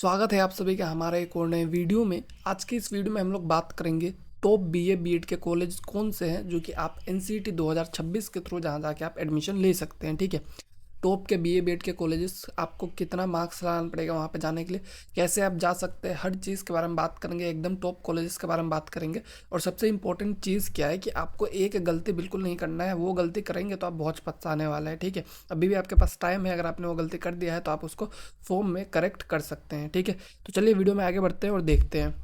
स्वागत है आप सभी का हमारे एक और नए वीडियो में। आज की इस वीडियो में हम लोग बात करेंगे टॉप बीए बीएड के कॉलेज कौन से हैं जो कि आप एनसीईटी 2026 के थ्रू जहां जाके आप एडमिशन ले सकते हैं। ठीक है, टॉप के बीए बीएड के कॉलेजेस, आपको कितना मार्क्स लाना पड़ेगा वहां पे जाने के लिए, कैसे आप जा सकते हैं, हर चीज़ के बारे में बात करेंगे। एकदम टॉप कॉलेजेस के बारे में बात करेंगे। और सबसे इंपॉर्टेंट चीज़ क्या है कि आपको एक गलती बिल्कुल नहीं करना है, वो गलती करेंगे तो आप बहुत पछताने वाले हैं। ठीक है, अभी भी आपके पास टाइम है, अगर आपने वो गलती कर दिया है तो आप उसको फॉर्म में करेक्ट कर सकते हैं। ठीक है, तो चलिए वीडियो में आगे बढ़ते हैं और देखते हैं।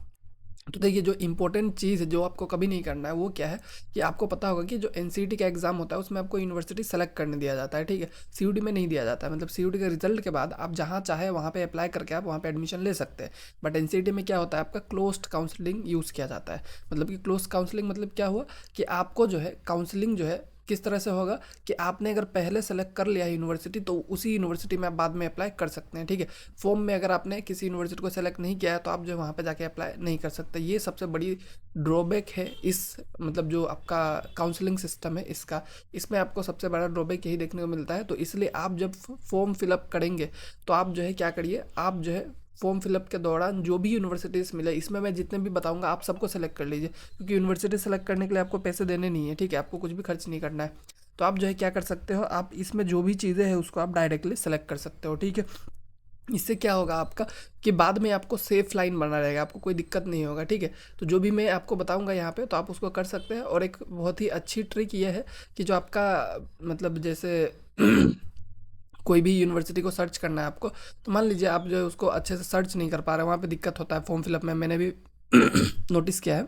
तो देखिए, जो इंपॉर्टेंट चीज़ है जो आपको कभी नहीं करना है वो क्या है कि आपको पता होगा कि जो एनसीईटी का एग्जाम होता है उसमें आपको यूनिवर्सिटी सेलेक्ट करने दिया जाता है। ठीक है, सीयूटी में नहीं दिया जाता है। मतलब सीयूटी के रिजल्ट के बाद आप जहाँ चाहे वहाँ पे अप्लाई करके आप वहाँ पे एडमिशन ले सकते हैं। बट एनसीईटी में क्या होता है, आपका क्लोज्ड काउंसलिंग यूज़ किया जाता है। मतलब कि क्लोज काउंसलिंग मतलब क्या हुआ कि आपको जो है काउंसलिंग जो है किस तरह से होगा कि आपने अगर पहले सेलेक्ट कर लिया यूनिवर्सिटी तो उसी यूनिवर्सिटी में आप बाद में अप्लाई कर सकते हैं। ठीक है, फॉर्म में अगर आपने किसी यूनिवर्सिटी को सेलेक्ट नहीं किया है तो आप जो वहाँ पे जाके अप्लाई नहीं कर सकते। ये सबसे बड़ी ड्रॉबैक है इस, मतलब जो आपका काउंसलिंग सिस्टम है इसका, इसमें आपको सबसे बड़ा ड्रॉबैक यही देखने को मिलता है। तो इसलिए आप जब फॉर्म फिलअप करेंगे तो आप जो है क्या करिए, आप जो है फॉर्म फिलअप के दौरान जो भी यूनिवर्सिटीज़ मिले, इसमें मैं जितने भी बताऊंगा आप सबको सेलेक्ट कर लीजिए, क्योंकि यूनिवर्सिटी सेलेक्ट करने के लिए आपको पैसे देने नहीं है। ठीक है, आपको कुछ भी खर्च नहीं करना है। तो आप जो है क्या कर सकते हो, आप इसमें जो भी चीज़ें हैं उसको आप डायरेक्टली सेलेक्ट कर सकते हो। ठीक है, इससे क्या होगा आपका कि बाद में आपको सेफ लाइन बना रहेगा, आपको कोई दिक्कत नहीं होगा। ठीक है, तो जो भी मैं आपको बताऊंगा यहाँ पे तो आप उसको कर सकते हैं। और एक बहुत ही अच्छी ट्रिक ये है कि जो आपका, मतलब जैसे कोई भी यूनिवर्सिटी को सर्च करना है आपको, तो मान लीजिए आप जो है उसको अच्छे से सर्च नहीं कर पा रहे, वहाँ पे दिक्कत होता है फॉर्म फिलअप में, मैंने भी नोटिस किया है।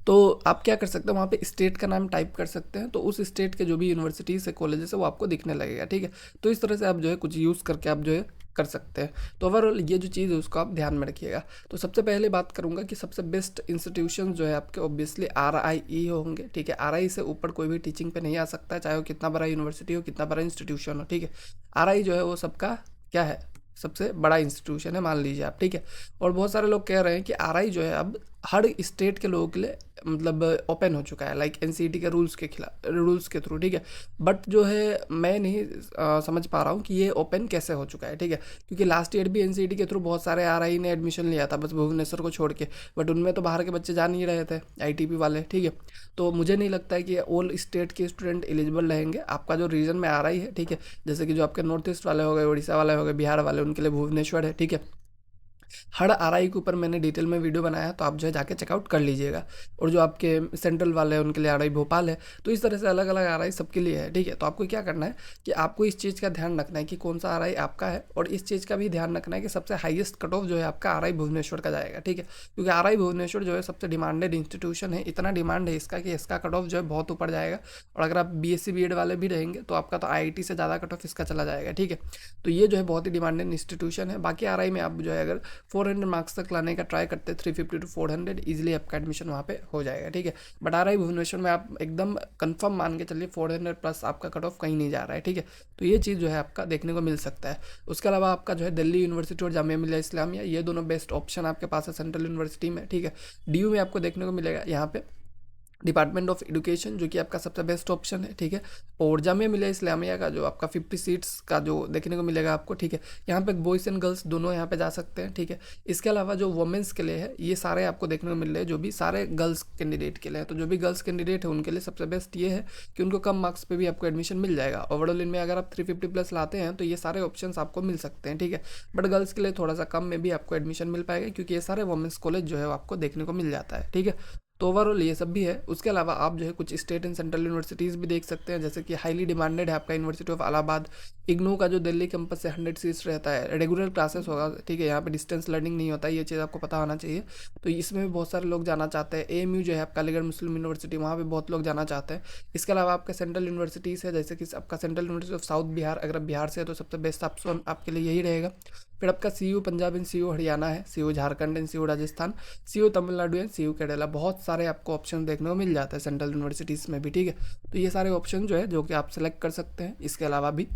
तो आप क्या कर सकते हैं, वहाँ पे स्टेट का नाम टाइप कर सकते हैं, तो उस स्टेट के जो भी यूनिवर्सिटीज़ है, कॉलेजेस है, वो आपको दिखने लगेगा। ठीक है, तो इस तरह से आप जो है कुछ यूज़ करके आप जो है कर सकते हैं। तो ओवरऑल ये जो चीज़ है उसको आप ध्यान में रखिएगा। तो सबसे पहले बात करूंगा कि सबसे बेस्ट इंस्टीट्यूशन जो है आपके ऑब्वियसली RIE होंगे। ठीक है, RI से ऊपर कोई भी टीचिंग पे नहीं आ सकता है, चाहे वो कितना बड़ा यूनिवर्सिटी हो, कितना बड़ा इंस्टीट्यूशन हो। ठीक है, RI जो है वो सबका क्या है, सबसे बड़ा इंस्टीट्यूशन है, मान लीजिए आप। ठीक है, और बहुत सारे लोग कह रहे हैं कि RI जो है अब हर स्टेट के लोगों के लिए मतलब ओपन हो चुका है, लाइक एनसीईटी के रूल्स के खिलाफ, रूल्स के थ्रू। ठीक है, बट जो है मैं नहीं समझ पा रहा हूँ कि ये ओपन कैसे हो चुका है। ठीक है, क्योंकि लास्ट ईयर भी एनसीईटी के थ्रू बहुत सारे RI ने एडमिशन लिया था, बस भुवनेश्वर को छोड़ के। बट उनमें तो बाहर के बच्चे जा नहीं रहे थे, आईटीपी वाले। ठीक है, तो मुझे नहीं लगता है कि ऑल स्टेट के स्टूडेंट एलिजिबल रहेंगे। आपका जो रीजन में RI है, ठीक है, जैसे कि जो आपके नॉर्थ ईस्ट वाले हो गए, उड़ीसा वाले हो गए, बिहार वाले, उनके लिए भुवनेश्वर है। ठीक है, हर RI के ऊपर मैंने डिटेल में वीडियो बनाया है, तो आप जो है जाके चेकआउट कर लीजिएगा। और जो आपके सेंट्रल वाले हैं उनके लिए RI भोपाल है। तो इस तरह से अलग अलग RI सबके लिए है। ठीक है, तो आपको क्या करना है कि आपको इस चीज़ का ध्यान रखना है कि कौन सा RI आपका है, और इस चीज़ का भी ध्यान रखना है कि सबसे हाईएस्ट कट ऑफ जो है आपका RI भुवनेश्वर का जाएगा। ठीक है, क्योंकि RI भुवनेश्वर जो है सबसे डिमांडेड इंस्टीट्यूशन है, इतना डिमांड है इसका कि इसका कट ऑफ जो है बहुत ऊपर जाएगा। और अगर आप BSc BEd वाले भी रहेंगे तो आपका तो IIT से ज़्यादा कट ऑफ इसका चला जाएगा। ठीक है, तो ये जो है बहुत ही डिमांडेड इंस्टीट्यूशन है। बाकी RI में आप जो है अगर 400 मार्क्स तक लाने का ट्राई करते हैं, 350 to 400 इजीली आपका एडमिशन वहाँ पे हो जाएगा। ठीक है, बट RI भुवनेश्वर में आप एकदम कंफर्म मान के चलिए 400 प्लस आपका कट ऑफ कहीं नहीं जा रहा है। ठीक है, तो ये चीज़ जो है आपका देखने को मिल सकता है। उसके अलावा आपका जो है दिल्ली यूनिवर्सिटी और जामिया मिलिया इस्लामिया, ये दोनों बेस्ट ऑप्शन आपके पास है सेंट्रल यूनिवर्सिटी में। ठीक है, DU में आपको देखने को मिलेगा यहाँ पे डिपार्टमेंट ऑफ एजुकेशन, जो कि आपका सबसे बेस्ट ऑप्शन है। ठीक है, और जामिया मिलिया इस्लामिया का जो आपका 50 सीट्स का जो देखने को मिलेगा आपको। ठीक है, यहाँ पे बॉयज़ एंड गर्ल्स दोनों यहाँ पे जा सकते हैं। ठीक है, इसके अलावा जो वुमेंस के लिए है, ये सारे आपको देखने को मिल रहे हैं, जो भी सारे गर्ल्स कैंडिडेट के लिए है। तो जो भी गर्ल्स कैंडिडेट है उनके लिए सबसे बेस्ट ये है कि उनको कम मार्क्स पे भी आपको एडमिशन मिल जाएगा। ओवरऑल इनमें अगर आप 350 प्लस लाते हैं तो ये सारे ऑप्शन आपको मिल सकते हैं। ठीक है, बट गर्ल्स के लिए थोड़ा सा कम में भी आपको एडमिशन मिल पाएगा, क्योंकि ये सारे वुमेंस कॉलेज जो है वो आपको देखने को मिल जाता है। ठीक है, तो ओवरऑल ये सब भी है। उसके अलावा आप जो है कुछ स्टेट एंड सेंट्रल यूनिवर्सिटीज़ भी देख सकते हैं, जैसे कि हाईली डिमांडेड है आपका यूनिवर्सिटी ऑफ इलाहाबाद। इग्नू का जो दिल्ली कैंपस से 100 सीट्स रहता है, रेगुलर क्लासेस होगा। ठीक है, यहाँ पे डिस्टेंस लर्निंग नहीं होता है, ये चीज़ आपको पता होना चाहिए। तो इसमें भी बहुत सारे लोग जाना चाहते हैं। AMU जो है आपका अलीगढ़ मुस्लिम यूनिवर्सिटी, वहाँ पे बहुत लोग जाना चाहते हैं। इसके अलावा आपका सेंट्रल यूनिवर्सिटीज़ है, जैसे कि आपका central university of south Bihar, अगर बिहार से है तो सबसे बेस्ट ऑप्शन आपके लिए यही रहेगा। फिर आपका CU Punjab and CU Haryana है, CU Jharkhand and CU Rajasthan, CU Tamil Nadu and CU Kerala. बहुत सारे आपको ऑप्शन देखने को मिल जाते हैं सेंट्रल यूनिवर्सिटीज़ में भी। ठीक है, तो ये सारे ऑप्शन जो है जो कि आप सेलेक्ट कर सकते हैं। इसके अलावा भी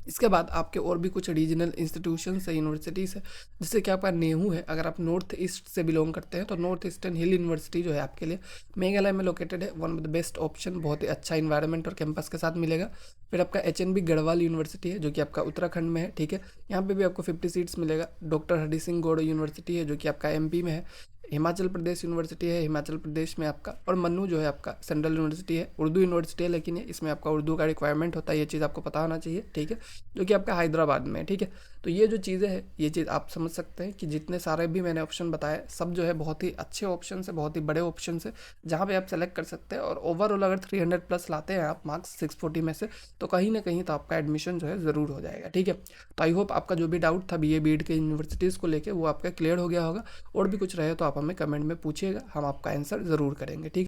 इसके बाद आपके और भी कुछ रीजनल इंस्टीट्यूशंस है, यूनिवर्सिटीज़ है, जैसे कि आपका नेहू है। अगर आप नॉर्थ ईस्ट से बिलोंग करते हैं तो नॉर्थ ईस्टर्न हिल यूनिवर्सिटी जो है आपके लिए मेघालय में लोकेटेड है, one of the best option, बहुत ही अच्छा इन्वायरमेंट और कैंपस के साथ मिलेगा। फिर आपका HNB गढ़वाल यूनिवर्सिटी है जो कि आपका उत्तराखंड में है, ठीक है। यहाँ पे भी आपको 50 सीट्स मिलेगा। डॉक्टर हरि सिंह गौड़ यूनिवर्सिटी है जो कि आपका MP में है। हिमाचल प्रदेश यूनिवर्सिटी है, हिमाचल प्रदेश में आपका। और मन्नू जो है आपका सेंट्रल यूनिवर्सिटी है, उर्दू यूनिवर्सिटी है, लेकिन इसमें आपका उर्दू का रिक्वायरमेंट होता है, ये चीज़ आपको पता होना चाहिए, ठीक है, जो कि आपका हैदराबाद में है, ठीक है। तो ये जो चीज़ें हैं, ये चीज़ आप समझ सकते हैं कि जितने सारे भी मैंने ऑप्शन बताए सब जो है बहुत ही अच्छे ऑप्शन है, बहुत ही बड़े ऑप्शन है, जहाँ पे आप सेलेक्ट कर सकते हैं। और ओवरऑल अगर 300 प्लस लाते हैं आप मार्क्स 640 में से, तो कहीं ना कहीं तो आपका एडमिशन जो है ज़रूर हो जाएगा, ठीक है। तो आई होप आपका जो भी डाउट था BA BEd के यूनिवर्सिटीज़ को लेके वो आपका क्लियर हो गया होगा। और भी कुछ रहे तो आप हमें कमेंट में पूछिएगा, हम आपका आंसर ज़रूर करेंगे, ठीक है।